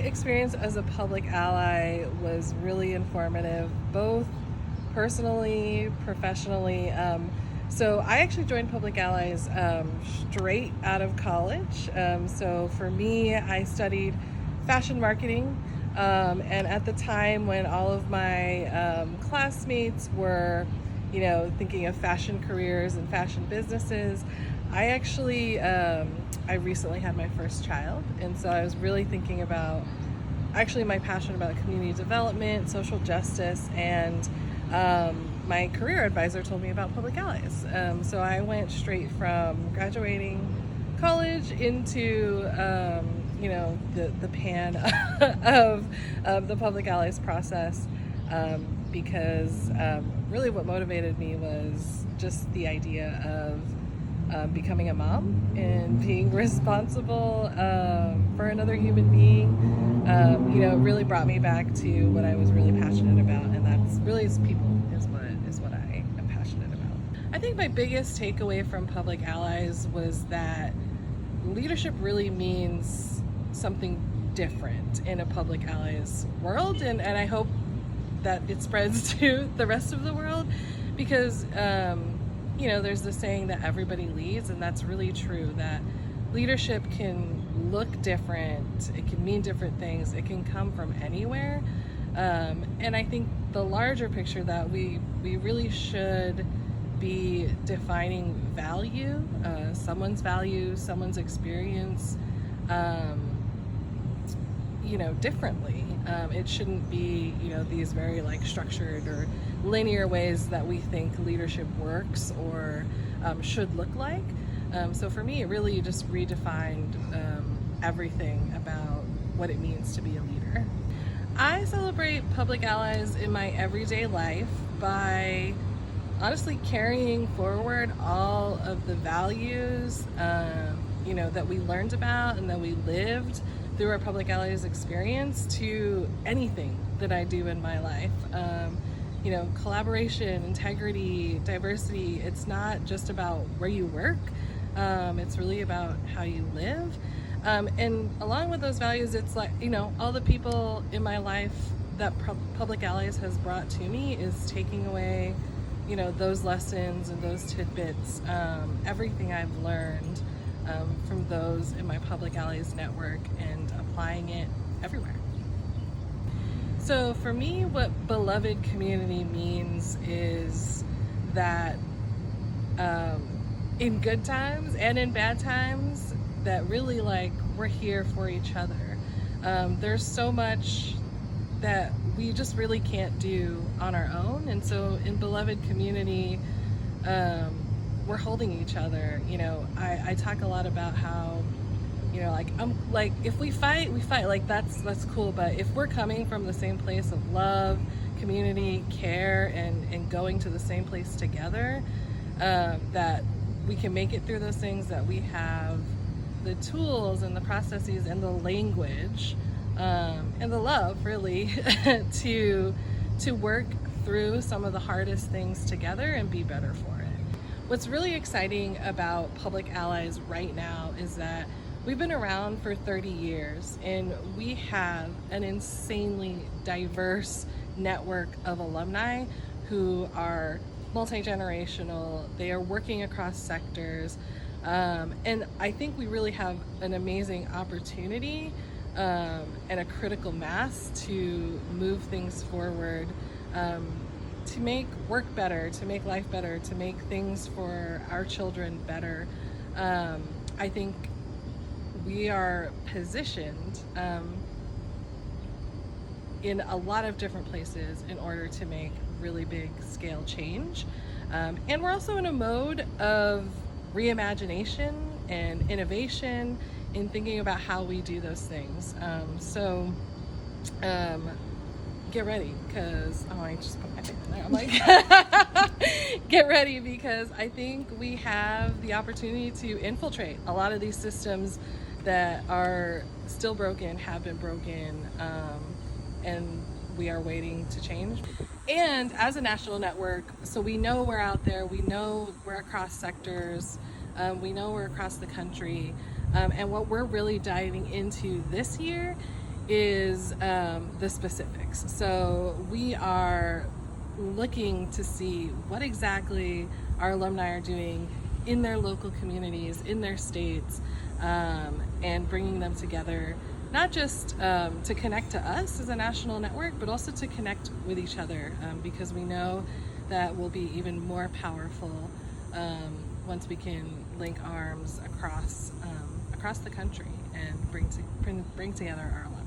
experience as a public ally was really informative, both personally, professionally. So I actually joined Public Allies straight out of college. So for me, I studied fashion marketing. And at the time when all of my classmates were, thinking of fashion careers and fashion businesses, I actually, I recently had my first child. And so I was really thinking about actually my passion about community development, social justice, and my career advisor told me about Public Allies. So I went straight from graduating college into the pan of the Public Allies process, because really what motivated me was just the idea of becoming a mom and being responsible for another human being. It really brought me back to what I was really passionate about, and that's really people is what I am passionate about. I think my biggest takeaway from Public Allies was that leadership really means something different in a Public Allies world, and I hope that it spreads to the rest of the world, because there's the saying that everybody leads, and that's really true, that leadership can look different, it can mean different things, it can come from anywhere, and I think the larger picture that we really should be defining value, someone's experience, differently. It shouldn't be, these very structured or linear ways that we think leadership works or should look like. So for me, it really just redefined everything about what it means to be a leader. I celebrate Public Allies in my everyday life by honestly carrying forward all of the values that we learned about and that we lived through our Public Allies experience to anything that I do in my life. Collaboration, integrity, diversity, it's not just about where you work, it's really about how you live. And along with those values, it's all the people in my life that Public Allies has brought to me is taking away those lessons and those tidbits, everything I've learned from those in my Public Allies network, and applying it everywhere. So for me, what beloved community means is that in good times and in bad times, that really we're here for each other. There's so much that we just really can't do on our own, and so in beloved community, we're holding each other. I talk a lot about how if we fight, we fight, that's cool, but if we're coming from the same place of love, community, care, and going to the same place together, that we can make it through those things, that we have the tools and the processes and the language and the love, really, to work through some of the hardest things together and be better for it. What's really exciting about Public Allies right now is that we've been around for 30 years, and we have an insanely diverse network of alumni who are multi-generational. They are working across sectors, and I think we really have an amazing opportunity and a critical mass to move things forward, to make work better, to make life better, to make things for our children better. I think we are positioned in a lot of different places in order to make really big scale change. And we're also in a mode of reimagination and innovation in thinking about how we do those things. So get ready, because I just put my finger in there. I'm get ready, because I think we have the opportunity to infiltrate a lot of these systems that are still broken, have been broken, and we are waiting to change. And as a national network, so we know we're out there, we know we're across sectors, we know we're across the country, and what we're really diving into this year is the specifics. So we are looking to see what exactly our alumni are doing in their local communities, in their states, and bringing them together, not just to connect to us as a national network, but also to connect with each other, because we know that we'll be even more powerful once we can link arms across the country and bring together our allies.